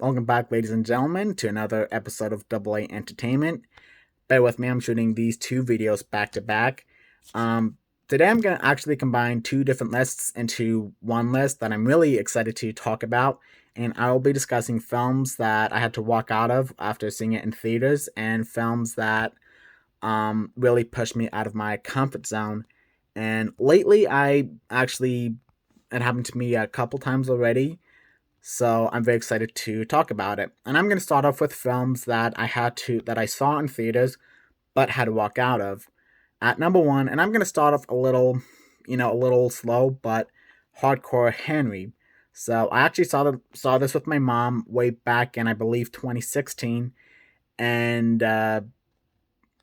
Welcome back, ladies and gentlemen, to another episode of Double A Entertainment. Bear with me, I'm shooting these two videos back to back. Today I'm going to actually combine two different lists into one list that I'm really excited to talk about, and I will be discussing films that I had to walk out of after seeing it in theaters, and films that really pushed me out of my comfort zone. And lately, it happened to me a couple times already, so I'm very excited to talk about it. And I'm going to start off with films that I saw in theaters but had to walk out of. At number one, and I'm going to start off a little slow, but Hardcore Henry. So I actually saw this with my mom way back in, I believe, 2016, and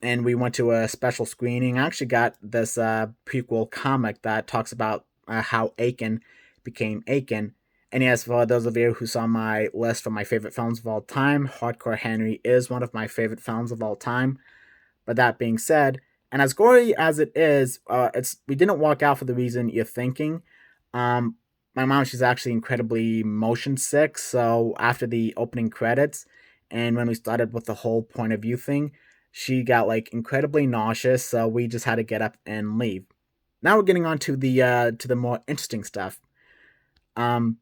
we went to a special screening. I actually got this prequel comic that talks about how Aiken became Aiken. And yes, for those of you who saw my list for my favorite films of all time, Hardcore Henry is one of my favorite films of all time. But that being said, and as gory as it is, it's we didn't walk out for the reason you're thinking. Um, my mom, she's actually incredibly motion sick. So after the opening credits, and when we started with the whole point of view thing, she got like incredibly nauseous. So we just had to get up and leave. Now we're getting on to the more interesting stuff. Um,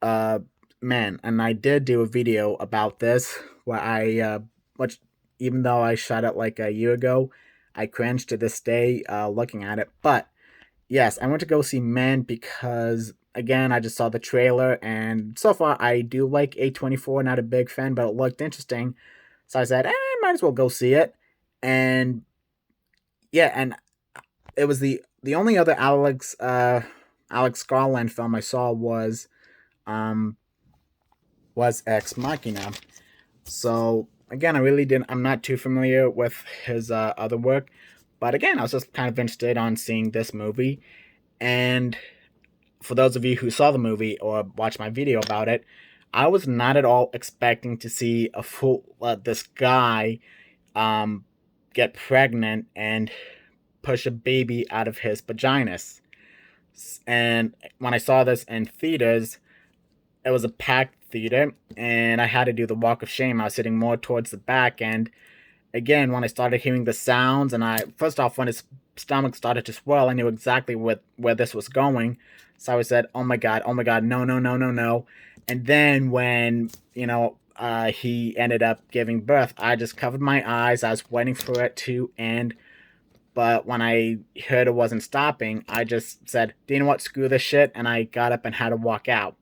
uh, Man, and I did do a video about this where which even though I shot it like a year ago, I cringe to this day looking at it. But yes, I went to go see Men because again I just saw the trailer, and so far I do like A24. Not a big fan, but it looked interesting, so I said, might as well go see it. And yeah, and it was the only other Alex Garland film I saw um was Ex Machina. So again, I'm not too familiar with his other work, but again, I was just kind of interested on seeing this movie. And for those of you who saw the movie or watched my video about it, I was not at all expecting to see a full this guy um get pregnant and push a baby out of his vaginas. And when I saw this in theaters, it was a packed theater, and I had to do the walk of shame. I was sitting more towards the back, and again, when I started hearing the sounds, and I first off, when his stomach started to swell, I knew exactly where this was going. So I said, oh my god, no, no, no, no, no. And then when he ended up giving birth, I just covered my eyes. I was waiting for it to end, but when I heard it wasn't stopping, I just said, "Do you know what? Screw this shit," and I got up and had to walk out.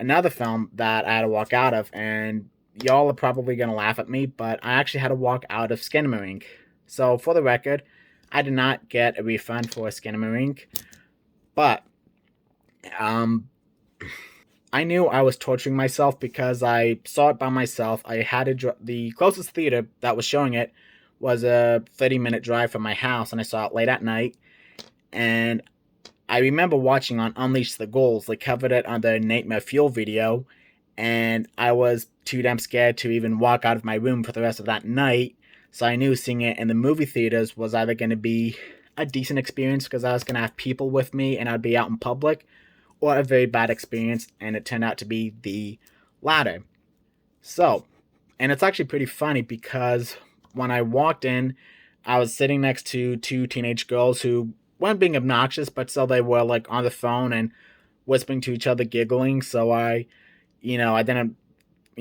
Another film that I had to walk out of, and y'all are probably gonna laugh at me, but I actually had to walk out of Skinamarink. So for the record, I did not get a refund for Skinamarink, but um, I knew I was torturing myself because I saw it by myself. I had to the closest theater that was showing it was a 30-minute drive from my house, and I saw it late at night. And I remember watching on Unleash the Ghouls. They covered it on the Nightmare Fuel video, and I was too damn scared to even walk out of my room for the rest of that night. So I knew seeing it in the movie theaters was either going to be a decent experience because I was going to have people with me and I'd be out in public, or a very bad experience, and it turned out to be the latter. So, and it's actually pretty funny because when I walked in, I was sitting next to two teenage girls who weren't being obnoxious, but still they were like on the phone and whispering to each other, giggling. So I didn't,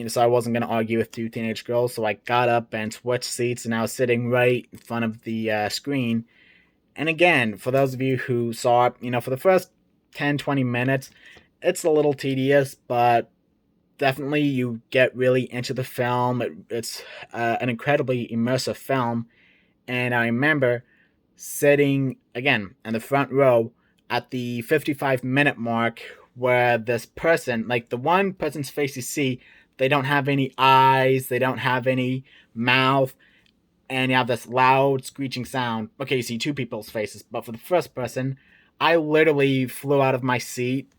so I wasn't going to argue with two teenage girls. So I got up and switched seats, and I was sitting right in front of the screen. And again, for those of you who saw it, for the first 10, 20 minutes, it's a little tedious, but definitely you get really into the film. It's an incredibly immersive film. And I remember sitting again in the front row at the 55-minute mark where this person, like the one person's face you see, they don't have any eyes, they don't have any mouth, and you have this loud screeching sound. Okay, you see two people's faces, but for the first person, I literally flew out of my seat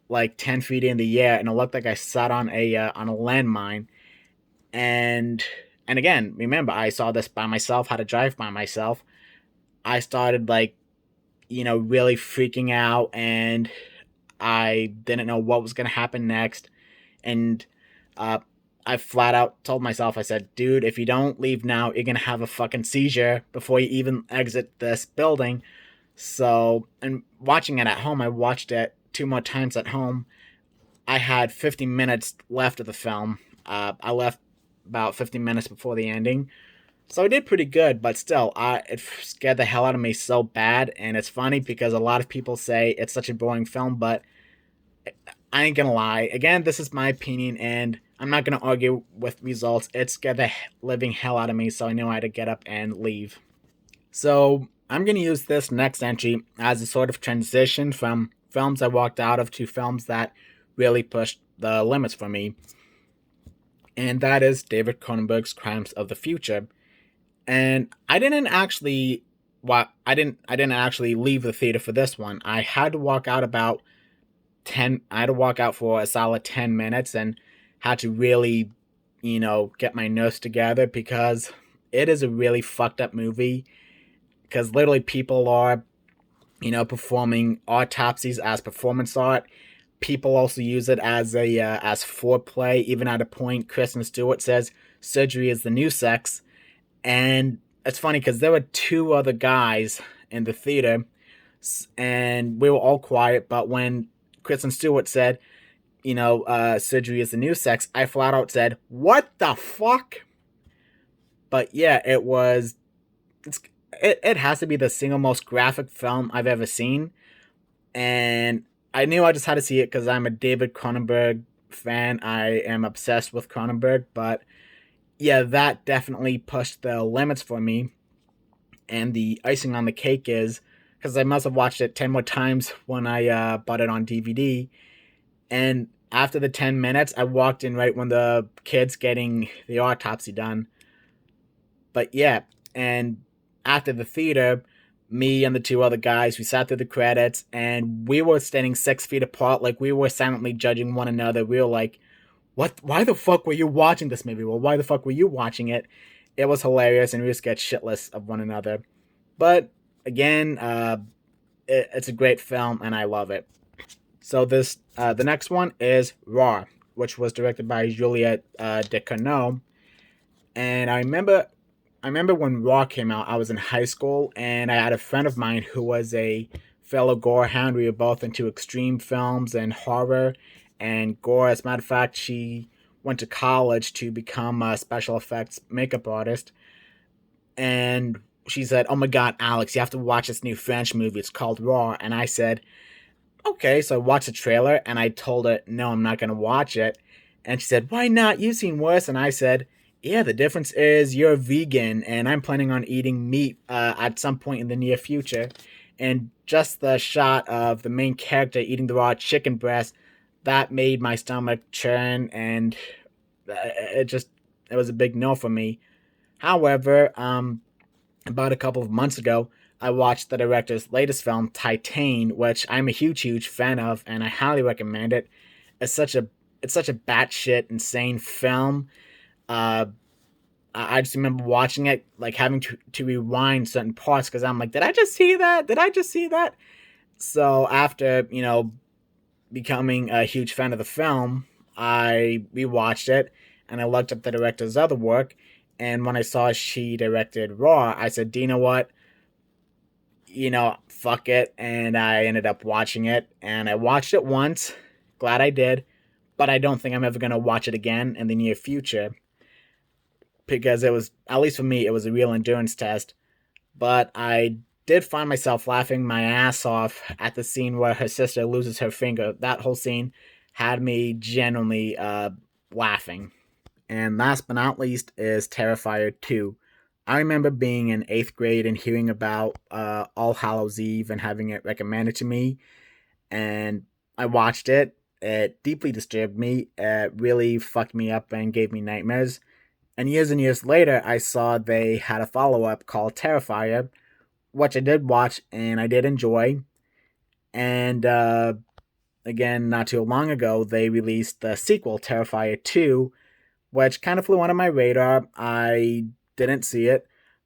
like 10 feet in the air, and it looked like I sat on a landmine. And and again, remember, I saw this by myself, how to drive by myself. I started like really freaking out, and I didn't know what was going to happen next. And uh, I flat out told myself, I said, dude, if you don't leave now, you're gonna have a fucking seizure before you even exit this building. So, and watching it at home, I watched it 2 more times at home. I had 50 minutes left of the film. I left about 50 minutes before the ending. So I did pretty good, but still, it scared the hell out of me so bad. And it's funny because a lot of people say it's such a boring film, but I ain't gonna lie. Again, this is my opinion, and I'm not gonna argue with results. It scared the living hell out of me, so I knew I had to get up and leave. So I'm gonna use this next entry as a sort of transition from films I walked out of to films that really pushed the limits for me, and that is David Cronenberg's Crimes of the Future. And I didn't actually leave the theater for this one. I had to walk out about 10 I had to walk out for a solid 10 minutes and had to really, get my nerves together because it is a really fucked up movie because literally people are, performing autopsies as performance art. People also use it as foreplay. Even at a point, Kristen Stewart says surgery is the new sex, and it's funny because there were two other guys in the theater, and we were all quiet. But when Kristen Stewart said, surgery is the new sex, I flat out said, "What the fuck?" But yeah, it has to be the single most graphic film I've ever seen, and I knew I just had to see it because I'm a David Cronenberg fan. I am obsessed with Cronenberg, but yeah, that definitely pushed the limits for me. And the icing on the cake is because I must have watched it 10 more times when I bought it on DVD. And after the 10 minutes, I walked in right when the kid's getting the autopsy done. But yeah, and after the theater, me and the two other guys, we sat through the credits and we were standing 6 feet apart. Like we were silently judging one another. We were like, what? Why the fuck were you watching this movie? Well, why the fuck were you watching it? It was hilarious and we just get shitless of one another. But again, it's a great film and I love it. So the next one is Raw, which was directed by Juliette Decournau. And I remember when Raw came out, I was in high school, and I had a friend of mine who was a fellow gore hound. We were both into extreme films and horror and gore. As a matter of fact, she went to college to become a special effects makeup artist. And she said, "Oh my God, Alex, you have to watch this new French movie. It's called Raw." And I said, "Okay." So I watched the trailer, and I told her, "No, I'm not going to watch it." And she said, "Why not? You've seen worse." And I said, "Yeah, the difference is you're a vegan, and I'm planning on eating meat at some point in the near future." And just the shot of the main character eating the raw chicken breast, that made my stomach churn, and it was a big no for me. However, about a couple of months ago, I watched the director's latest film, Titan, which I'm a huge fan of, and I highly recommend it. It's such a it's such a batshit insane film. Uh, I just remember watching it, like having to rewind certain parts because I'm like, did I just see that? Did I just see that? So after becoming a huge fan of the film, I rewatched it and I looked up the director's other work. And when I saw she directed Raw, I said, "Do you know what? Fuck it." And I ended up watching it, and I watched it once. Glad I did, but I don't think I'm ever gonna watch it again in the near future because it was, at least for me, it was a real endurance test. But I did find myself laughing my ass off at the scene where her sister loses her finger. That whole scene had me genuinely laughing. And last but not least is Terrifier 2. I remember being in 8th grade and hearing about All Hallows Eve and having it recommended to me. And I watched it. It deeply disturbed me. It really fucked me up and gave me nightmares. And years later, I saw they had a follow up called Terrifier, which I did watch and I did enjoy. And again, not too long ago, they released the sequel, Terrifier 2, which kind of flew under my radar. I didn't see it,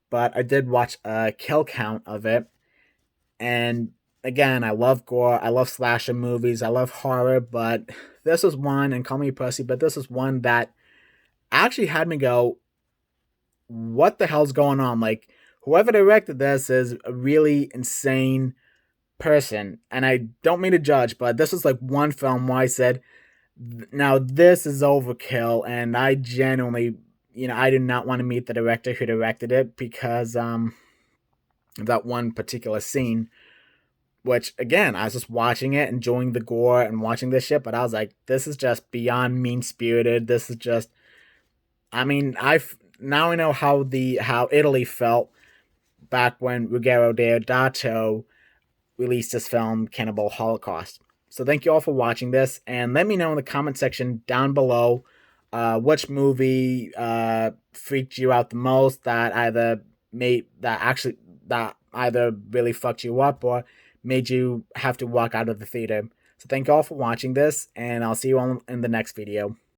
but I did watch a kill count of it. And again, I love gore, I love slasher movies, I love horror, but this was one, and call me pussy, but this was one that actually had me go, what the hell's going on? Like, whoever directed this is a really insane person. And I don't mean to judge, but this was like one film where I said, now this is overkill. And I genuinely, I did not want to meet the director who directed it because of that one particular scene. Which, again, I was just watching it, enjoying the gore and watching this shit, but I was like, this is just beyond mean spirited. This is just, I mean, now I know how Italy felt back when Ruggero Deodato released this film, Cannibal Holocaust. So thank you all for watching this, and let me know in the comment section down below which movie freaked you out the most, that either really fucked you up or made you have to walk out of the theater. So thank you all for watching this, and I'll see you all in the next video.